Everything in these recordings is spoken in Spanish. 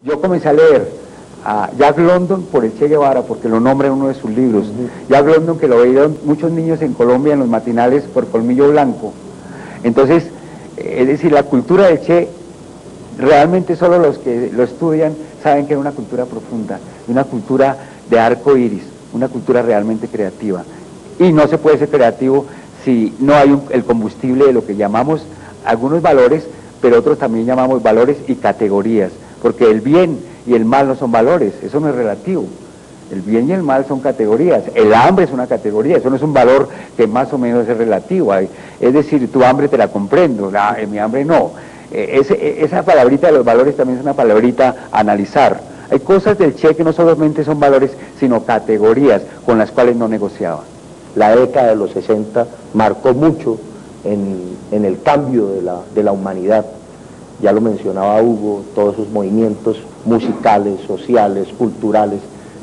Yo comencé a leer a Jack London por el Che Guevara, porque lo nombra en uno de sus libros. Jack London, que lo veían muchos niños en Colombia en los matinales por Colmillo Blanco. Entonces, es decir, la cultura del Che, realmente solo los que lo estudian saben que es una cultura profunda, una cultura de arco iris, una cultura realmente creativa. Y no se puede ser creativo si no hay el combustible de lo que llamamos algunos valores, pero otros también llamamos valores y categorías, porque el bien y el mal no son valores, eso no es relativo. El bien y el mal son categorías, el hambre es una categoría, eso no es un valor que más o menos es relativo. Es decir, tu hambre te la comprendo, mi hambre no. Esa palabrita de los valores también es una palabrita a analizar. Hay cosas del Che que no solamente son valores, sino categorías con las cuales no negociaba. La década de los 60 marcó mucho en el cambio de la humanidad. Ya lo mencionaba Hugo, todos esos movimientos musicales, sociales, culturales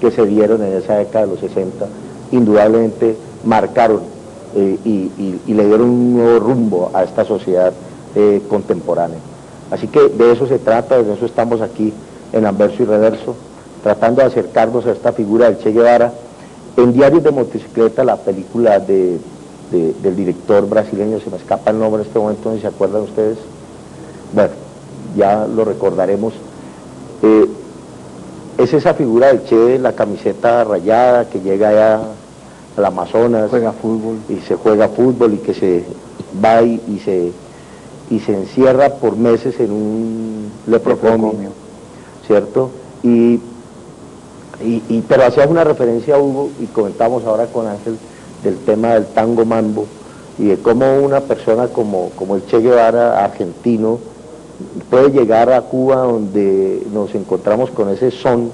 que se dieron en esa década de los 60, indudablemente marcaron y le dieron un nuevo rumbo a esta sociedad contemporánea. Así que de eso se trata, de eso estamos aquí en Anverso y Reverso, tratando de acercarnos a esta figura del Che Guevara. En Diarios de Motocicleta, la película del director brasileño, se me escapa el nombre en este momento, ¿no se acuerdan ustedes? Bueno, ya lo recordaremos. Es esa figura del Che, la camiseta rayada, que llega allá al Amazonas, juega fútbol, y se juega fútbol, y que se va y se encierra por meses en un leprocomio, ¿cierto? Pero hacías una referencia, Hugo, y comentamos ahora con Ángel, del tema del tango mambo, y de cómo una persona como el Che Guevara, argentino, puede llegar a Cuba, donde nos encontramos con ese son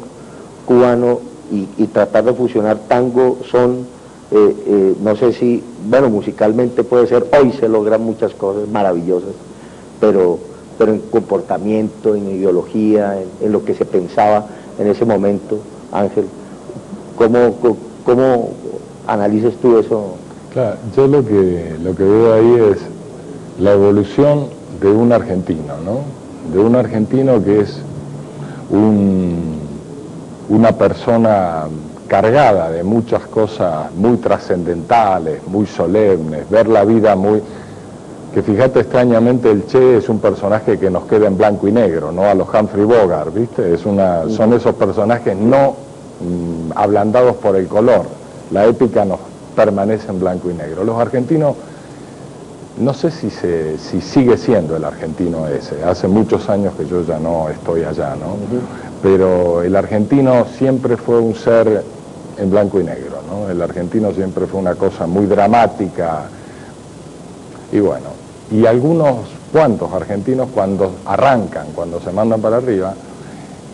cubano, y tratar de fusionar tango, son, no sé si, bueno, musicalmente puede ser, hoy se logran muchas cosas maravillosas, pero en comportamiento, en ideología, en lo que se pensaba en ese momento. Ángel, ¿cómo analizas tú eso? Claro, yo lo que veo ahí es la evolución de un argentino, ¿no? De un argentino que es una persona cargada de muchas cosas muy trascendentales, muy solemnes, ver la vida muy... Que fíjate, extrañamente el Che es un personaje que nos queda en blanco y negro, ¿no? A los Humphrey Bogart, ¿viste? Son esos personajes no ablandados por el color. La épica nos permanece en blanco y negro. Los argentinos, no sé si sigue siendo el argentino ese. Hace muchos años que yo ya no estoy allá, ¿no? Pero el argentino siempre fue un ser en blanco y negro, ¿no? El argentino siempre fue una cosa muy dramática. Y bueno, y algunos cuantos argentinos cuando arrancan, cuando se mandan para arriba,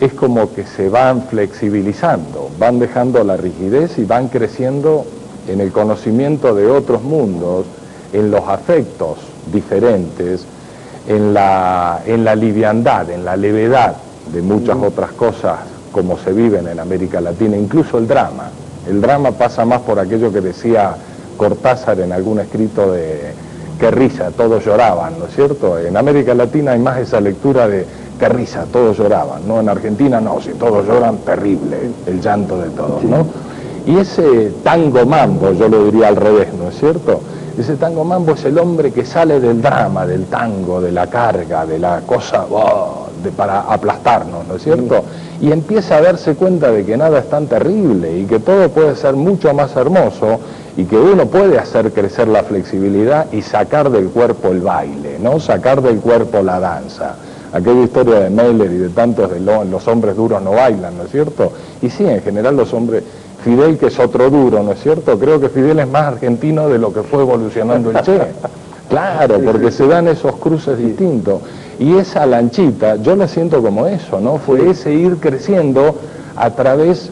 es como que se van flexibilizando, van dejando la rigidez y van creciendo en el conocimiento de otros mundos, en los afectos diferentes, en la liviandad, en la levedad de muchas otras cosas como se viven en América Latina, incluso el drama. El drama pasa más por aquello que decía Cortázar en algún escrito de... Qué risa, todos lloraban, ¿no es cierto? En América Latina hay más esa lectura de qué risa, todos lloraban, ¿no? En Argentina no, si todos lloran, terrible, el llanto de todos, ¿no? Y ese tango mambo, yo lo diría al revés, ¿no es cierto? Ese tango mambo es el hombre que sale del drama, del tango, de la carga, de la cosa, para aplastarnos, ¿no es cierto? Y empieza a darse cuenta de que nada es tan terrible y que todo puede ser mucho más hermoso, y que uno puede hacer crecer la flexibilidad y sacar del cuerpo el baile, ¿no? Sacar del cuerpo la danza. Aquella historia de Meyler y de tantos de los hombres duros no bailan, ¿no es cierto? Y sí, en general los hombres... Fidel, que es otro duro, ¿no es cierto? Creo que Fidel es más argentino de lo que fue evolucionando el Che. Claro, porque se dan esos cruces distintos. Y esa lanchita, yo la siento como eso, ¿no? Fue ese ir creciendo a través...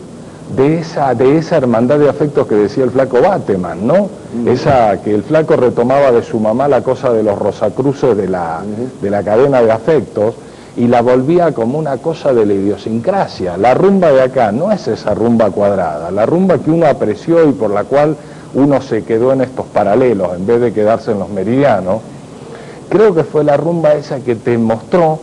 de esa hermandad de afectos que decía el flaco Bateman, ¿no? Esa que el flaco retomaba de su mamá la cosa de los Rosacruces de la cadena de afectos y la volvía como una cosa de la idiosincrasia. La rumba de acá no es esa rumba cuadrada, la rumba que uno apreció y por la cual uno se quedó en estos paralelos en vez de quedarse en los meridianos. Creo que fue la rumba esa que te mostró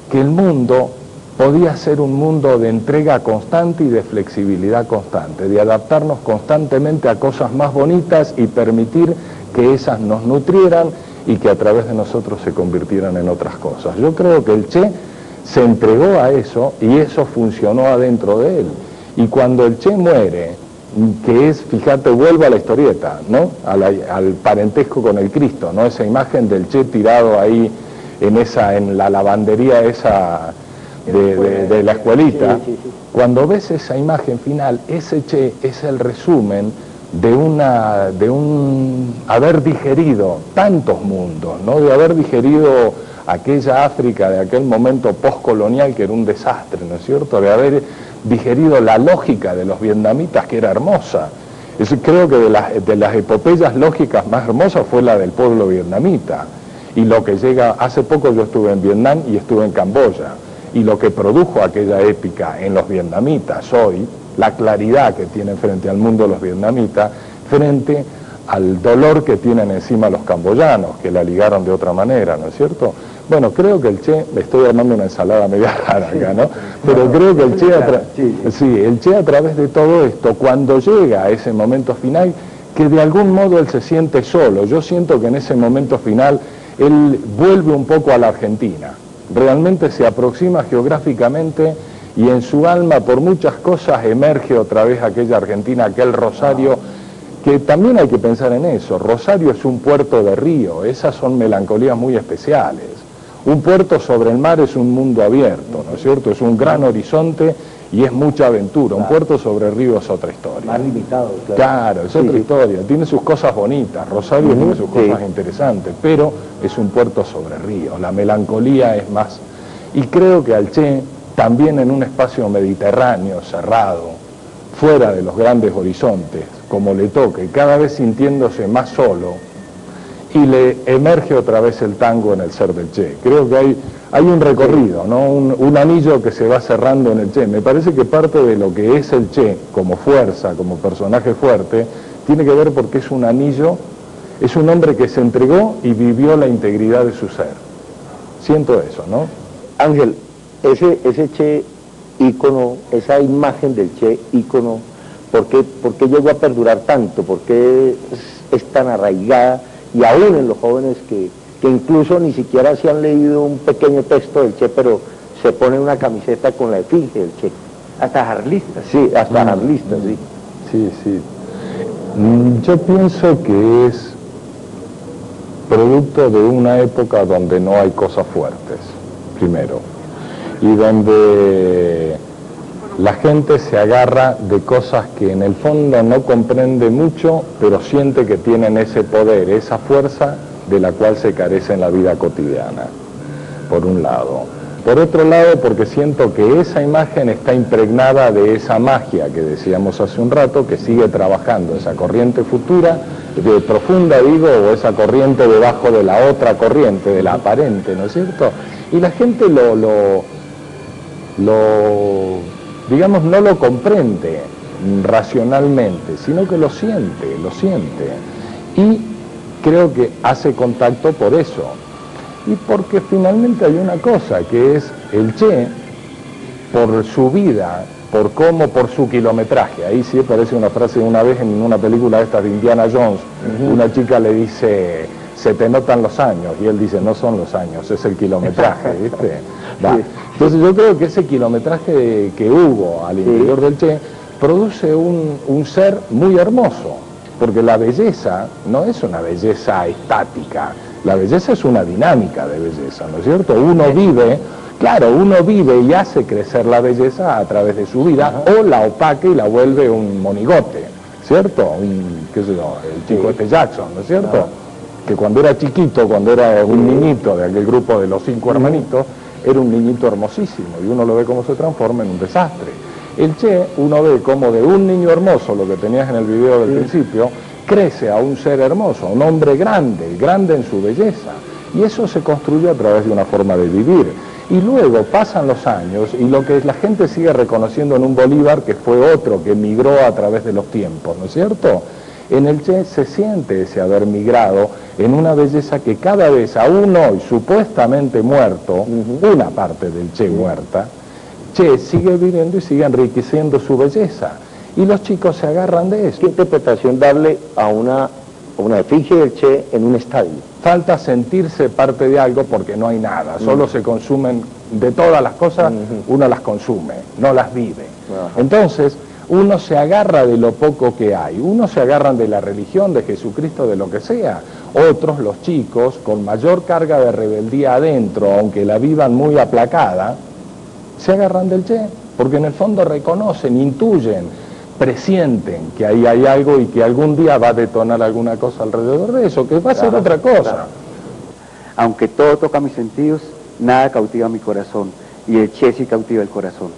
que el mundo podía ser un mundo de entrega constante y de flexibilidad constante, de adaptarnos constantemente a cosas más bonitas y permitir que esas nos nutrieran y que a través de nosotros se convirtieran en otras cosas. Yo creo que el Che se entregó a eso y eso funcionó adentro de él. Y cuando el Che muere, que es, fíjate, vuelvo a la historieta, ¿no? Al parentesco con el Cristo, ¿no? Esa imagen del Che tirado ahí en la lavandería esa de la escuelita. Cuando ves esa imagen final, ese Che es el resumen de un haber digerido tantos mundos, ¿no? De haber digerido aquella África de aquel momento postcolonial que era un desastre, ¿no es cierto? De haber digerido la lógica de los vietnamitas, que era hermosa. Creo que de las epopeyas lógicas más hermosas fue la del pueblo vietnamita. Y lo que llega, hace poco yo estuve en Vietnam y estuve en Camboya, y lo que produjo aquella épica en los vietnamitas hoy, la claridad que tienen frente al mundo los vietnamitas, frente al dolor que tienen encima los camboyanos, que la ligaron de otra manera, ¿no es cierto? Bueno, creo que el Che, le estoy armando una ensalada media rara acá, ¿no? Pero creo que el Che a través de todo esto, cuando llega a ese momento final, que de algún modo él se siente solo. Yo siento que en ese momento final él vuelve un poco a la Argentina, realmente se aproxima geográficamente y en su alma por muchas cosas emerge otra vez aquella Argentina, aquel Rosario, que también hay que pensar en eso. Rosario es un puerto de río, esas son melancolías muy especiales. Un puerto sobre el mar es un mundo abierto, ¿no es cierto? Es un gran horizonte y es mucha aventura. Un puerto sobre el río es otra historia. Más limitado, claro. Claro, es otra historia. Tiene sus cosas bonitas, Rosario tiene sus cosas interesantes, pero es un puerto sobre el río. La melancolía es más. Y creo que al Che, también en un espacio mediterráneo, cerrado, fuera de los grandes horizontes, como le toque, cada vez sintiéndose más solo, y le emerge otra vez el tango en el ser del Che. Creo que hay un recorrido, ¿no? Un anillo que se va cerrando en el Che. Me parece que parte de lo que es el Che como fuerza, como personaje fuerte, tiene que ver porque es un anillo, es un hombre que se entregó y vivió la integridad de su ser. Siento eso, ¿no? Ángel, ese Che ícono, esa imagen del Che ícono, ¿por qué llegó a perdurar tanto? ¿Por qué es tan arraigada? Y aún en los jóvenes que incluso ni siquiera se han leído un pequeño texto del Che, pero se ponen una camiseta con la efigie del Che. Hasta jarlistas. Sí, hasta jarlistas, sí. Sí, sí. Yo pienso que es producto de una época donde no hay cosas fuertes, primero, y donde la gente se agarra de cosas que en el fondo no comprende mucho, pero siente que tienen ese poder, esa fuerza de la cual se carece en la vida cotidiana, por un lado. Por otro lado, porque siento que esa imagen está impregnada de esa magia que decíamos hace un rato, que sigue trabajando, esa corriente futura, de profunda digo, o esa corriente debajo de la otra corriente, de la aparente, ¿no es cierto? Y la gente digamos, no lo comprende racionalmente, sino que lo siente. Y creo que hace contacto por eso. Y porque finalmente hay una cosa, que es el Che, por su vida, por su kilometraje. Ahí sí aparece una frase una vez en una película esta de Indiana Jones, una chica le dice, se te notan los años, y él dice, no son los años, es el kilometraje, ¿viste? Va. Entonces yo creo que ese kilometraje que hubo al interior del Che produce un ser muy hermoso, porque la belleza no es una belleza estática, la belleza es una dinámica de belleza, ¿no es cierto? Uno vive y hace crecer la belleza a través de su vida, o la opaca y la vuelve un monigote, ¿cierto? Qué sé yo, el chico este Jackson, ¿no es cierto? Que cuando era chiquito, cuando era un niñito de aquel grupo de los 5 hermanitos, era un niñito hermosísimo, y uno lo ve cómo se transforma en un desastre. El Che, uno ve cómo de un niño hermoso, lo que tenías en el video del principio, crece a un ser hermoso, a un hombre grande en su belleza, y eso se construye a través de una forma de vivir. Y luego pasan los años, y lo que la gente sigue reconociendo en un Bolívar, que fue otro que migró a través de los tiempos, ¿no es cierto? En el Che se siente ese haber migrado en una belleza que cada vez, aún hoy supuestamente muerto, una parte del Che muerta, Che sigue viviendo y sigue enriqueciendo su belleza. Y los chicos se agarran de eso. ¿Qué interpretación darle a una efigie del Che en un estadio? Falta sentirse parte de algo porque no hay nada, solo se consumen, de todas las cosas, uno las consume, no las vive. Entonces, uno se agarra de lo poco que hay, unos se agarran de la religión, de Jesucristo, de lo que sea, otros, los chicos, con mayor carga de rebeldía adentro, aunque la vivan muy aplacada, se agarran del Che, porque en el fondo reconocen, intuyen, presienten que ahí hay algo y que algún día va a detonar alguna cosa alrededor de eso, que va a ser otra cosa. Aunque todo toca mis sentidos, nada cautiva mi corazón, y el Che sí cautiva el corazón.